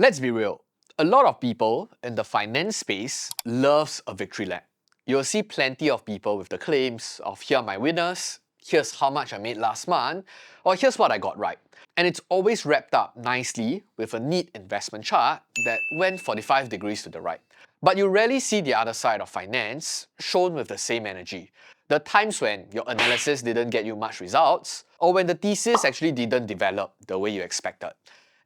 Let's be real. A lot of people in the finance space loves a victory lap. You'll see plenty of people with the claims of here are my winners, here's how much I made last month, or here's what I got right. And it's always wrapped up nicely with a neat investment chart that went 45 degrees to the right. But you rarely see the other side of finance shown with the same energy. The times when your analysis didn't get you much results, or when the thesis actually didn't develop the way you expected.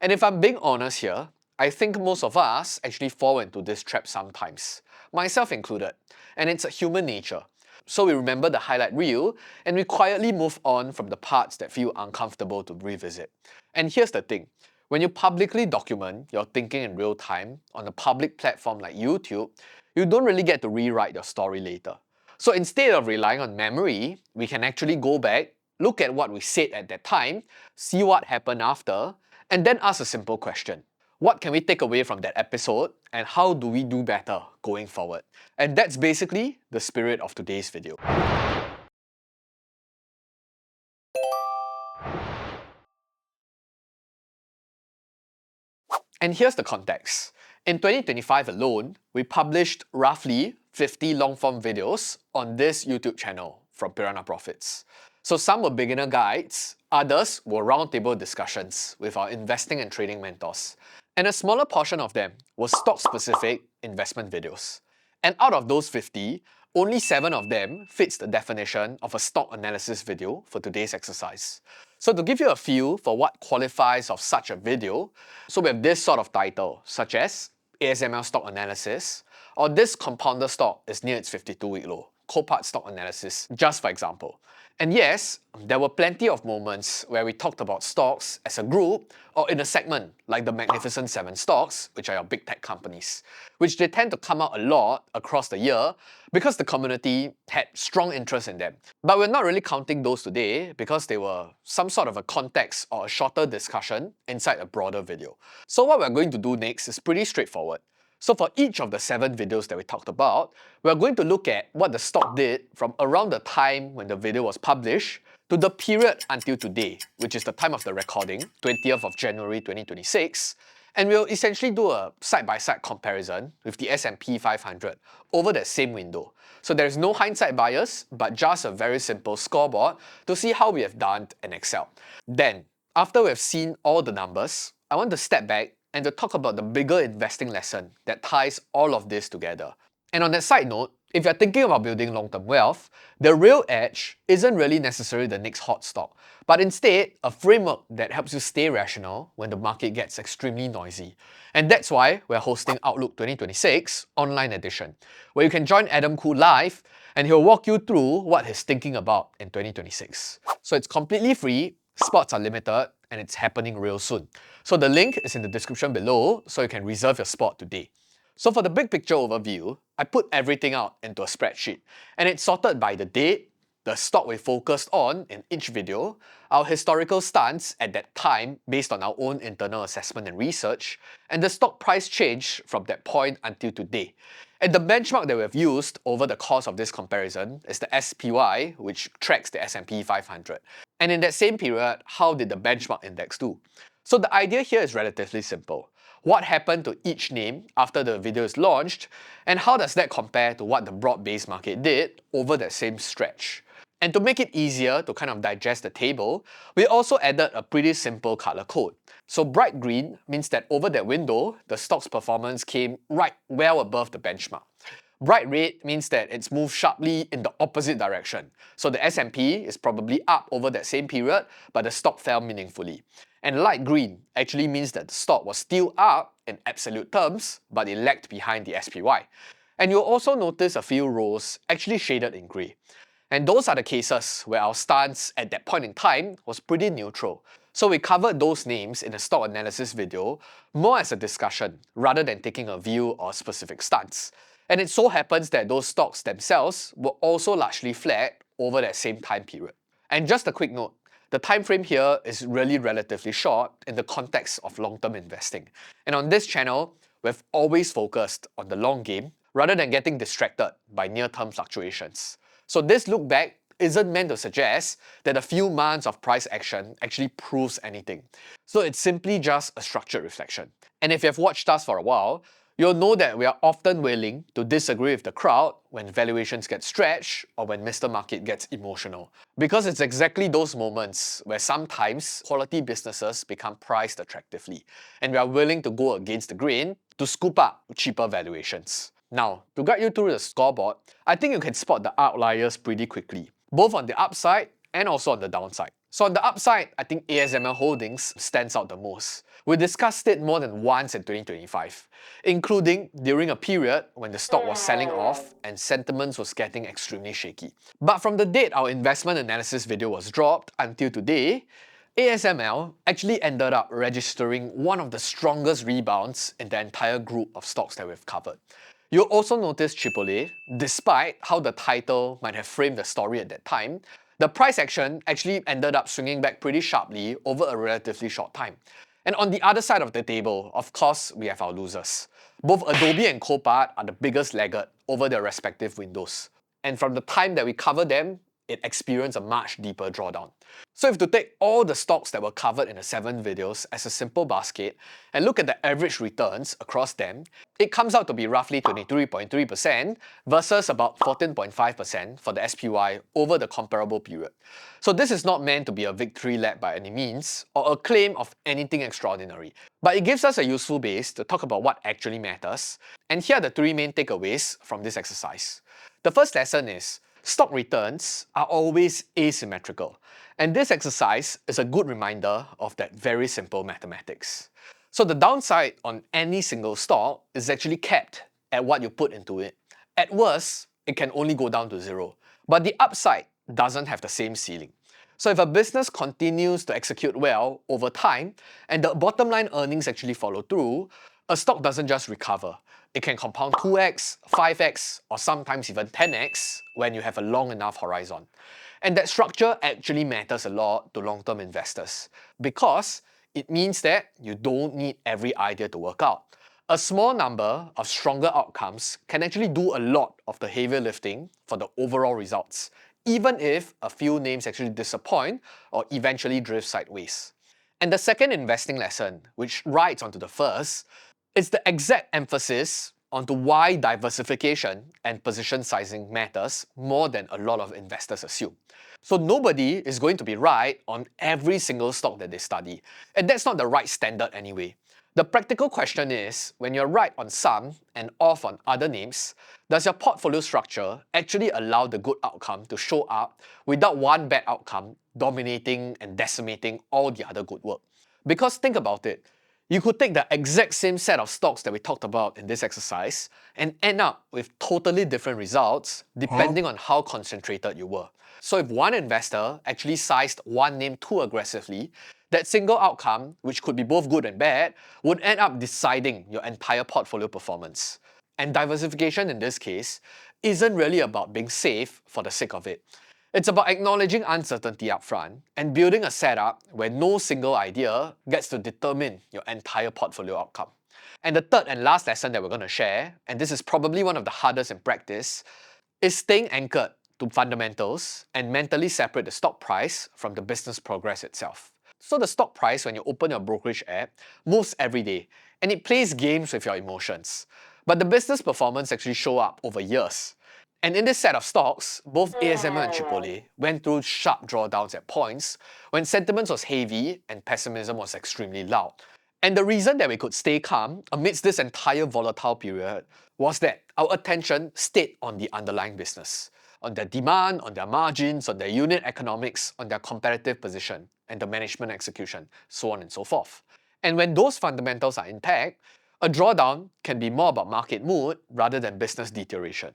And if I'm being honest here, I think most of us actually fall into this trap sometimes, myself included, and it's a human nature. So we remember the highlight reel and we quietly move on from the parts that feel uncomfortable to revisit. And here's the thing, when you publicly document your thinking in real time on a public platform like YouTube, you don't really get to rewrite your story later. So instead of relying on memory, we can actually go back, look at what we said at that time, see what happened after, and then ask a simple question. What can we take away from that episode and how do we do better going forward? And that's basically the spirit of today's video. And here's the context. In 2025 alone, we published roughly 50 long-form videos on this YouTube channel from Piranha Profits. So some were beginner guides, others were roundtable discussions with our investing and trading mentors. And a smaller portion of them were stock-specific investment videos. And out of those 50, only 7 of them fits the definition of a stock analysis video for today's exercise. So to give you a feel for what qualifies of such a video, so we have this sort of title, such as ASML stock analysis, or this compounder stock is near its 52-week low, Copart stock analysis, just for example. And yes, there were plenty of moments where we talked about stocks as a group or in a segment like the Magnificent 7 stocks, which are your big tech companies, which they tend to come out a lot across the year because the community had strong interest in them. But we're not really counting those today because they were some sort of a context or a shorter discussion inside a broader video. So what we're going to do next is pretty straightforward. So for each of the 7 videos that we talked about, we're going to look at what the stock did from around the time when the video was published to the period until today, which is the time of the recording, 20th of January 2026, and we'll essentially do a side-by-side comparison with the S&P 500 over that same window. So there's no hindsight bias, but just a very simple scoreboard to see how we have done and excelled. Then, after we've seen all the numbers, I want to step back and to talk about the bigger investing lesson that ties all of this together. And on that side note, if you're thinking about building long-term wealth, the real edge isn't really necessarily the next hot stock, but instead a framework that helps you stay rational when the market gets extremely noisy. And that's why we're hosting Outlook 2026 online edition, where you can join Adam Khoo live and he'll walk you through what he's thinking about in 2026. So it's completely free, spots are limited, and it's happening real soon. So the link is in the description below, so you can reserve your spot today. So for the big picture overview, I put everything out into a spreadsheet, and it's sorted by the date, the stock we focused on in each video, our historical stance at that time based on our own internal assessment and research, and the stock price change from that point until today. And the benchmark that we've used over the course of this comparison is the SPY, which tracks the S&P 500. And in that same period, how did the benchmark index do? So the idea here is relatively simple. What happened to each name after the video is launched, and how does that compare to what the broad-based market did over that same stretch? And to make it easier to kind of digest the table, we also added a pretty simple color code. So bright green means that over that window, the stock's performance came right well above the benchmark. Bright red means that it's moved sharply in the opposite direction. So the S&P is probably up over that same period, but the stock fell meaningfully. And light green actually means that the stock was still up in absolute terms, but it lagged behind the SPY. And you'll also notice a few rows actually shaded in grey. And those are the cases where our stance at that point in time was pretty neutral. So we covered those names in a stock analysis video more as a discussion rather than taking a view or a specific stance. And it so happens that those stocks themselves were also largely flat over that same time period. And just a quick note, the time frame here is really relatively short in the context of long-term investing. And on this channel, we've always focused on the long game rather than getting distracted by near-term fluctuations. So this look back isn't meant to suggest that a few months of price action actually proves anything. So it's simply just a structured reflection. And if you have watched us for a while, you'll know that we are often willing to disagree with the crowd when valuations get stretched or when Mr. Market gets emotional. Because it's exactly those moments where sometimes quality businesses become priced attractively, and we are willing to go against the grain to scoop up cheaper valuations. Now, to guide you through the scoreboard, I think you can spot the outliers pretty quickly, both on the upside and also on the downside. So on the upside, I think ASML Holdings stands out the most. We discussed it more than once in 2025, including during a period when the stock was selling off and sentiments was getting extremely shaky. But from the date our investment analysis video was dropped until today, ASML actually ended up registering one of the strongest rebounds in the entire group of stocks that we've covered. You'll also notice AAA, despite how the title might have framed the story at that time, the price action actually ended up swinging back pretty sharply over a relatively short time. And on the other side of the table, of course, we have our losers. Both Adobe and Copart are the biggest laggard over their respective windows. And from the time that we covered them, it experienced a much deeper drawdown. So if to take all the stocks that were covered in the 7 videos as a simple basket and look at the average returns across them, it comes out to be roughly 23.3% versus about 14.5% for the SPY over the comparable period. So this is not meant to be a victory lap by any means or a claim of anything extraordinary, but it gives us a useful base to talk about what actually matters. And here are the 3 main takeaways from this exercise. The first lesson is stock returns are always asymmetrical, and this exercise is a good reminder of that very simple mathematics. So the downside on any single stock is actually capped at what you put into it. At worst, it can only go down to 0, but the upside doesn't have the same ceiling. So if a business continues to execute well over time and the bottom line earnings actually follow through, a stock doesn't just recover. It can compound 2x, 5x, or sometimes even 10x when you have a long enough horizon. And that structure actually matters a lot to long-term investors because it means that you don't need every idea to work out. A small number of stronger outcomes can actually do a lot of the heavier lifting for the overall results, even if a few names actually disappoint or eventually drift sideways. And the second investing lesson, which rides onto the first, is the exact emphasis onto why diversification and position sizing matters more than a lot of investors assume. So nobody is going to be right on every single stock that they study, and that's not the right standard anyway. The practical question is, when you're right on some and off on other names, does your portfolio structure actually allow the good outcome to show up without one bad outcome dominating and decimating all the other good work? Because think about it, you could take the exact same set of stocks that we talked about in this exercise and end up with totally different results depending on how concentrated you were. So if one investor actually sized one name too aggressively, that single outcome, which could be both good and bad, would end up deciding your entire portfolio performance. And diversification in this case isn't really about being safe for the sake of it. It's about acknowledging uncertainty upfront and building a setup where no single idea gets to determine your entire portfolio outcome. And the third and last lesson that we're going to share, and this is probably one of the hardest in practice, is staying anchored to fundamentals and mentally separate the stock price from the business progress itself. So the stock price, when you open your brokerage app, moves every day and it plays games with your emotions. But the business performance actually show up over years. And in this set of stocks, both ASML and AAA went through sharp drawdowns at points when sentiment was heavy and pessimism was extremely loud. And the reason that we could stay calm amidst this entire volatile period was that our attention stayed on the underlying business, on their demand, on their margins, on their unit economics, on their competitive position, and the management execution, so on and so forth. And when those fundamentals are intact, a drawdown can be more about market mood rather than business deterioration.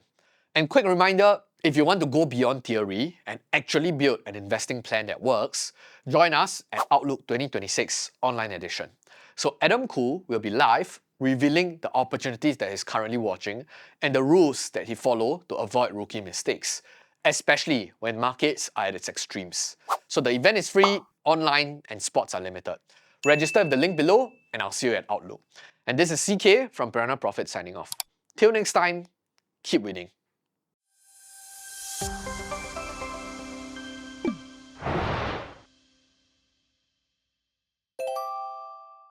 And quick reminder, if you want to go beyond theory and actually build an investing plan that works, join us at Outlook 2026 online edition. So Adam Khoo will be live revealing the opportunities that he's currently watching and the rules that he follows to avoid rookie mistakes, especially when markets are at its extremes. So the event is free, online, and spots are limited. Register with the link below and I'll see you at Outlook. And this is CK from Piranha Profit signing off. Till next time, keep winning.